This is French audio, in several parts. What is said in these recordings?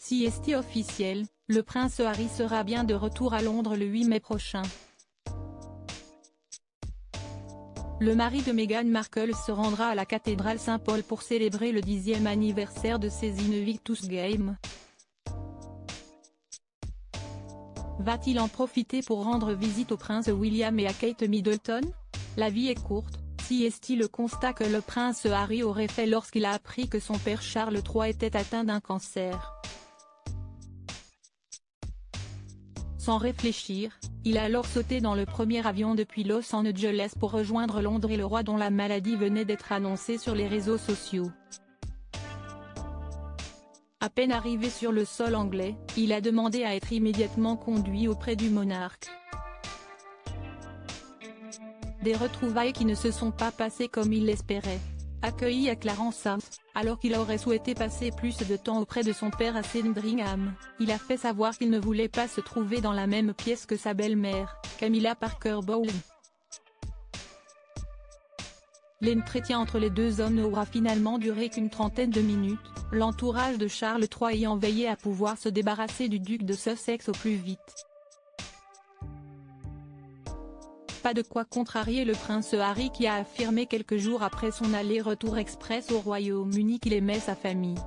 CST officiel, le prince Harry sera bien de retour à Londres le 8 mai prochain. Le mari de Meghan Markle se rendra à la cathédrale Saint-Paul pour célébrer le 10e anniversaire de ses Invictus Games. Va-t-il en profiter pour rendre visite au prince William et à Kate Middleton? La vie est courte, CST. Le constat que le prince Harry aurait fait lorsqu'il a appris que son père Charles III était atteint d'un cancer. Sans réfléchir, il a alors sauté dans le premier avion depuis Los Angeles pour rejoindre Londres et le roi dont la maladie venait d'être annoncée sur les réseaux sociaux. À peine arrivé sur le sol anglais, il a demandé à être immédiatement conduit auprès du monarque. Des retrouvailles qui ne se sont pas passées comme il l'espérait. Accueilli à Clarence House, alors qu'il aurait souhaité passer plus de temps auprès de son père à Sandringham, il a fait savoir qu'il ne voulait pas se trouver dans la même pièce que sa belle-mère, Camilla Parker Bowles. L'entretien entre les deux hommes n'aura finalement duré qu'une trentaine de minutes, l'entourage de Charles III ayant veillé à pouvoir se débarrasser du duc de Sussex au plus vite. Pas de quoi contrarier le prince Harry qui a affirmé quelques jours après son aller-retour express au Royaume-Uni qu'il aimait sa famille.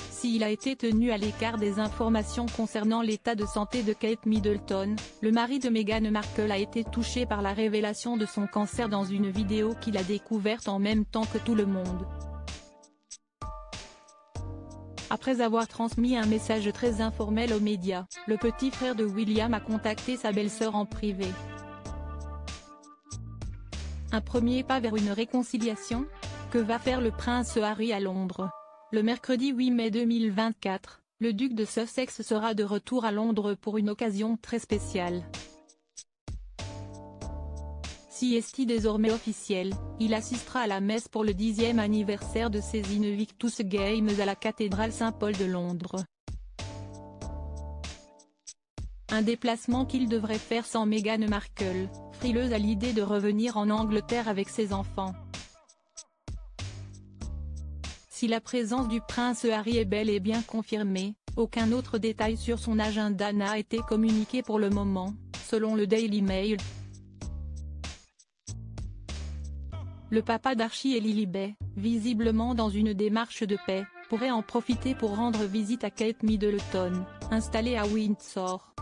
S'il a été tenu à l'écart des informations concernant l'état de santé de Kate Middleton, le mari de Meghan Markle a été touché par la révélation de son cancer dans une vidéo qu'il a découverte en même temps que tout le monde. Après avoir transmis un message très informel aux médias, le petit frère de William a contacté sa belle-sœur en privé. Un premier pas vers une réconciliation? Que va faire le prince Harry à Londres? Le mercredi 8 mai 2024, le duc de Sussex sera de retour à Londres pour une occasion très spéciale. CST désormais officiel, il assistera à la messe pour le 10e anniversaire de ses Invictus Games à la cathédrale Saint-Paul de Londres. Un déplacement qu'il devrait faire sans Meghan Markle, frileuse à l'idée de revenir en Angleterre avec ses enfants. Si la présence du prince Harry est bel et bien confirmée, aucun autre détail sur son agenda n'a été communiqué pour le moment, selon le Daily Mail. Le papa d'Archie et Lilibet, visiblement dans une démarche de paix, pourrait en profiter pour rendre visite à Kate Middleton, installée à Windsor.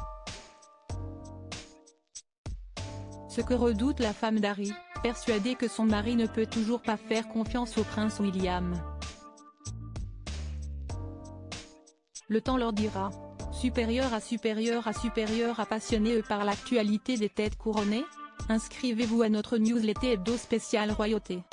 Ce que redoute la femme d'Harry, persuadée que son mari ne peut toujours pas faire confiance au prince William. Le temps leur dira. Supérieur à passionné par l'actualité des têtes couronnées? Inscrivez-vous à notre newsletter hebdo spécial royauté.